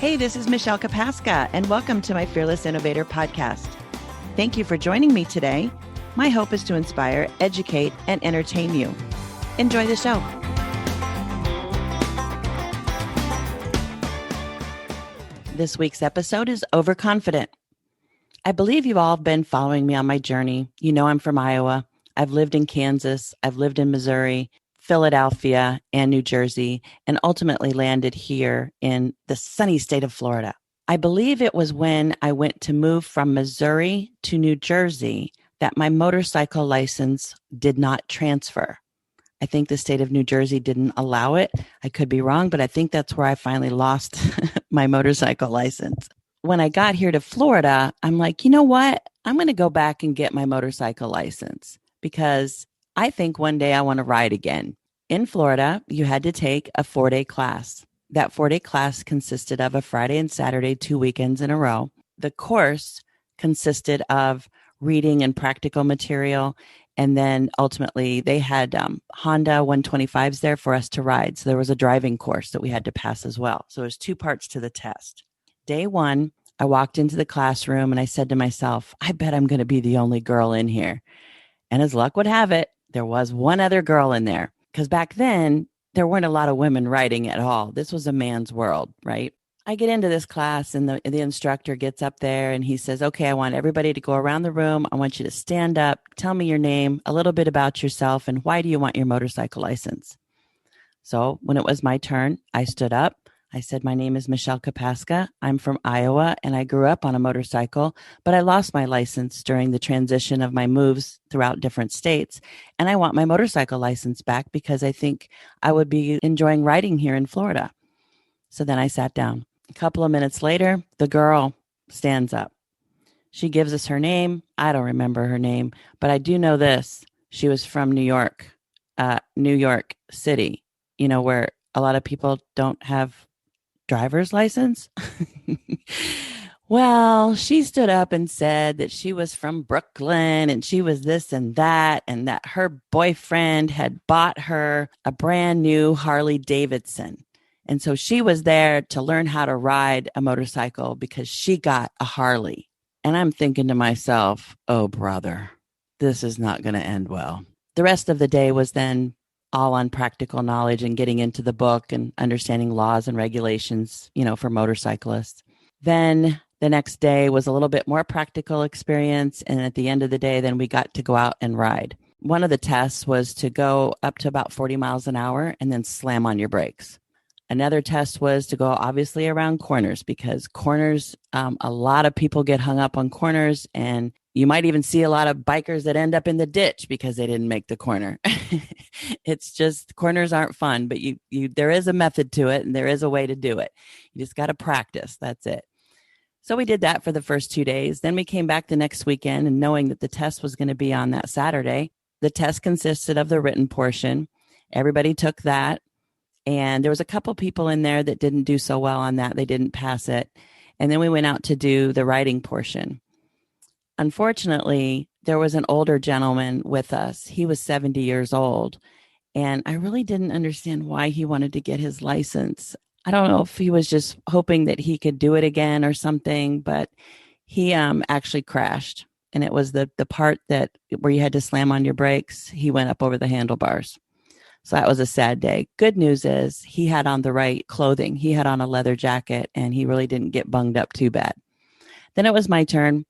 Hey, this is Michelle Kapaska, and welcome to my Fearless Innovator podcast. Thank you for joining me today. My hope is to inspire, educate, and entertain you. Enjoy the show. This week's episode is Overconfident. I believe you've all been following me on my journey. You know I'm from Iowa. I've lived in Kansas. I've lived in Missouri, Philadelphia, and New Jersey, and ultimately landed here in the sunny state of Florida. I believe it was when I went to move from Missouri to New Jersey that my motorcycle license did not transfer. I think the state of New Jersey didn't allow it. I could be wrong, but I think that's where I finally lost my motorcycle license. When I got here to Florida, I'm like, you know what? I'm going to go back and get my motorcycle license because I think one day I want to ride again. In Florida, you had to take a 4-day class. That 4-day class consisted of a Friday and Saturday, 2 weekends in a row. The course consisted of reading and practical material. And then ultimately they had Honda 125s there for us to ride. So there was a driving course that we had to pass as well. So there's 2 parts to the test. Day 1, I walked into the classroom and I said to myself, I bet I'm going to be the only girl in here. And as luck would have it, there was one other girl in there. Because back then, there weren't a lot of women riding at all. This was a man's world, right? I get into this class and the instructor gets up there and he says, okay, I want everybody to go around the room. I want you to stand up, tell me your name, a little bit about yourself, and why do you want your motorcycle license? So when it was my turn, I stood up. I said, my name is Michelle Kapaska. I'm from Iowa and I grew up on a motorcycle, but I lost my license during the transition of my moves throughout different states. And I want my motorcycle license back because I think I would be enjoying riding here in Florida. So then I sat down. A couple of minutes later, the girl stands up. She gives us her name. I don't remember her name, but I do know this. She was from New York City, you know, where a lot of people don't have driver's license. Well, she stood up and said that she was from Brooklyn and she was this and that her boyfriend had bought her a brand new Harley Davidson. And so she was there to learn how to ride a motorcycle because she got a Harley. And I'm thinking to myself, oh, brother, this is not going to end well. The rest of the day was then all on practical knowledge and getting into the book and understanding laws and regulations, you know, for motorcyclists. Then the next day was a little bit more practical experience. And at the end of the day, then we got to go out and ride. One of the tests was to go up to about 40 miles an hour and then slam on your brakes. Another test was to go obviously around corners because corners, a lot of people get hung up on corners, and you might even see a lot of bikers that end up in the ditch because they didn't make the corner. It's just corners aren't fun, but there is a method to it and there is a way to do it. You just got to practice. That's it. So we did that for the first 2 days. Then we came back the next weekend, and knowing that the test was going to be on that Saturday, the test consisted of the written portion. Everybody took that. And there was a couple people in there that didn't do so well on that. They didn't pass it. And then we went out to do the writing portion. Unfortunately, there was an older gentleman with us. He was 70 years old. And I really didn't understand why he wanted to get his license. I don't know if he was just hoping that he could do it again or something, but he actually crashed. And it was the part that where you had to slam on your brakes. He went up over the handlebars. So that was a sad day. Good news is he had on the right clothing. He had on a leather jacket and he really didn't get bunged up too bad. Then it was my turn.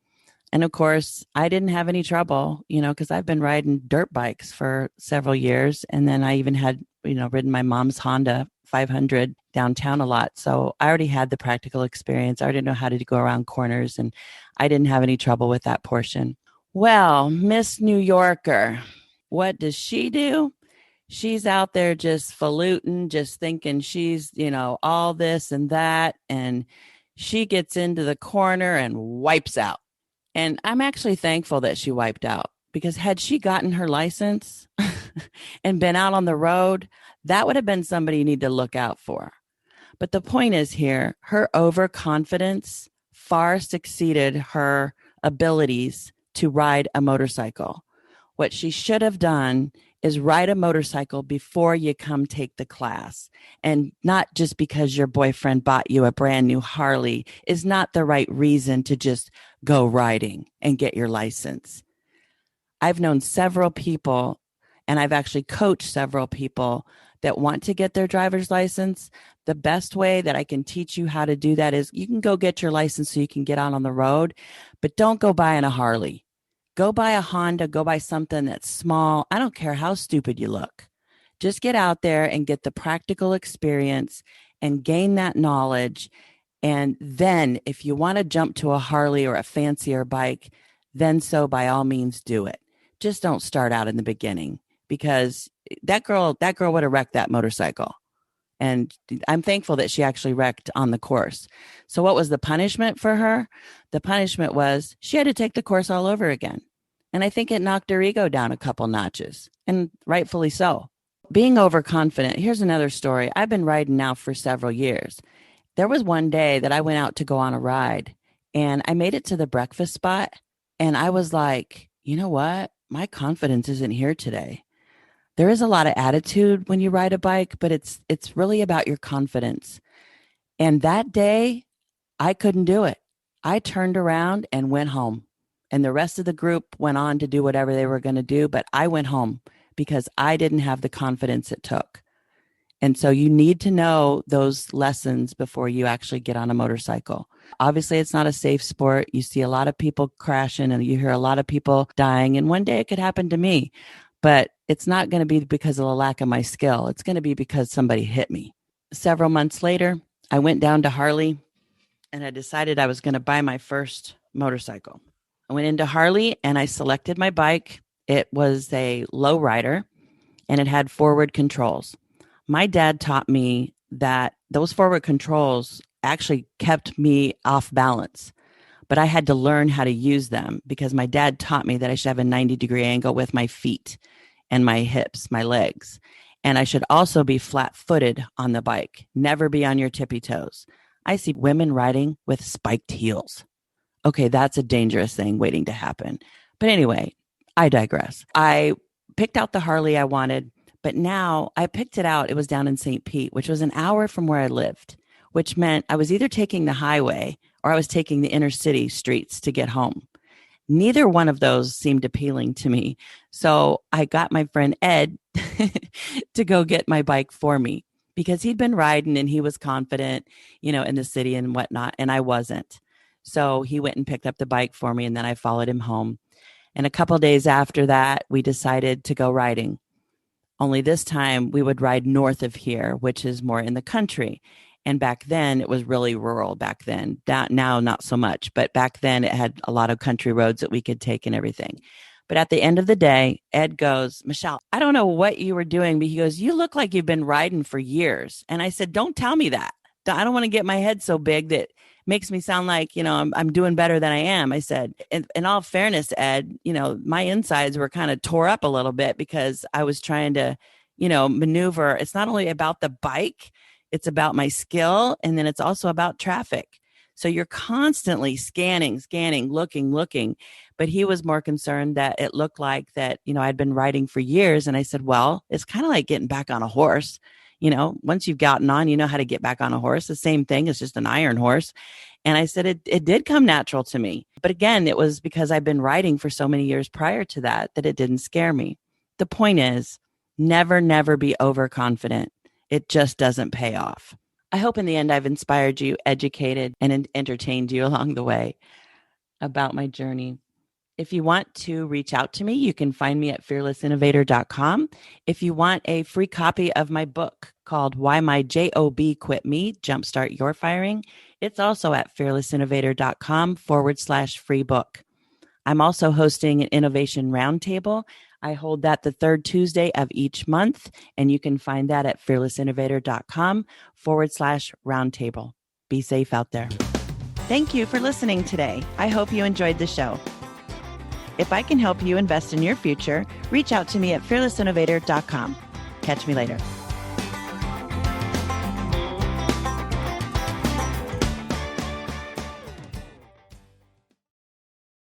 And of course, I didn't have any trouble, you know, because I've been riding dirt bikes for several years. And then I even had, you know, ridden my mom's Honda 500 downtown a lot. So I already had the practical experience. I already know how to go around corners and I didn't have any trouble with that portion. Well, Miss New Yorker, what does she do? She's out there just falutin', just thinking she's, you know, all this and that. And she gets into the corner and wipes out. And I'm actually thankful that she wiped out because had she gotten her license and been out on the road, that would have been somebody you need to look out for. But the point is here, her overconfidence far succeeded her abilities to ride a motorcycle. What she should have done is ride a motorcycle before you come take the class. And not just because your boyfriend bought you a brand new Harley is not the right reason to just go riding and get your license. I've known several people, and I've actually coached several people that want to get their driver's license. The best way that I can teach you how to do that is you can go get your license so you can get out on the road, but don't go buying a Harley. Go buy a Honda, go buy something that's small. I don't care how stupid you look. Just get out there and get the practical experience and gain that knowledge. And then if you want to jump to a Harley or a fancier bike, then so by all means do it. Just don't start out in the beginning, because that girl would have wrecked that motorcycle. And I'm thankful that she actually wrecked on the course. So what was the punishment for her? The punishment was she had to take the course all over again. And I think it knocked her ego down a couple notches, and rightfully so. Being overconfident. Here's another story. I've been riding now for several years. There was one day that I went out to go on a ride, and I made it to the breakfast spot. And I was like, you know what? My confidence isn't here today. There is a lot of attitude when you ride a bike, but it's really about your confidence. And that day, I couldn't do it. I turned around and went home. And the rest of the group went on to do whatever they were going to do, but I went home because I didn't have the confidence it took. And so you need to know those lessons before you actually get on a motorcycle. Obviously, it's not a safe sport. You see a lot of people crashing and you hear a lot of people dying. And one day it could happen to me. But it's not going to be because of the lack of my skill. It's going to be because somebody hit me. Several months later, I went down to Harley and I decided I was going to buy my first motorcycle. I went into Harley and I selected my bike. It was a low rider and it had forward controls. My dad taught me that those forward controls actually kept me off balance, but I had to learn how to use them because my dad taught me that I should have a 90-degree angle with my feet and my hips, my legs. And I should also be flat-footed on the bike, never be on your tippy toes. I see women riding with spiked heels. Okay, that's a dangerous thing waiting to happen. But anyway, I digress. I picked out the Harley I wanted, but now I picked it out. It was down in St. Pete, which was an hour from where I lived, which meant I was either taking the highway or I was taking the inner city streets to get home. Neither one of those seemed appealing to me. So I got my friend Ed to go get my bike for me because he'd been riding and he was confident, in the city and whatnot. And I wasn't. So he went and picked up the bike for me and then I followed him home. And a couple of days after that, we decided to go riding. Only this time we would ride north of here, which is more in the country. And back then it was really rural back then. Now, not so much, but back then it had a lot of country roads that we could take and everything. But at the end of the day, Ed goes, Michelle, I don't know what you were doing, but he goes, you look like you've been riding for years. And I said, don't tell me that. I don't want to get my head so big that makes me sound like, I'm doing better than I am. I said, in all fairness, Ed, my insides were kind of tore up a little bit because I was trying to, maneuver. It's not only about the bike, it's about my skill. And then it's also about traffic. So you're constantly scanning, looking. But he was more concerned that it looked like that, I'd been riding for years. And I said, well, it's kind of like getting back on a horse. Once you've gotten on, you know how to get back on a horse. The same thing. It's just an iron horse. And I said, it did come natural to me. But again, it was because I've been riding for so many years prior to that it didn't scare me. The point is, never be overconfident. It just doesn't pay off. I hope in the end I've inspired you, educated, and entertained you along the way about my journey. If you want to reach out to me, you can find me at fearlessinnovator.com. If you want a free copy of my book called Why My Job Quit Me, Jumpstart Your Firing, it's also at fearlessinnovator.com/free book. I'm also hosting an innovation roundtable. I hold that the third Tuesday of each month, and you can find that at fearlessinnovator.com/roundtable. Be safe out there. Thank you for listening today. I hope you enjoyed the show. If I can help you invest in your future, reach out to me at fearlessinnovator.com. Catch me later.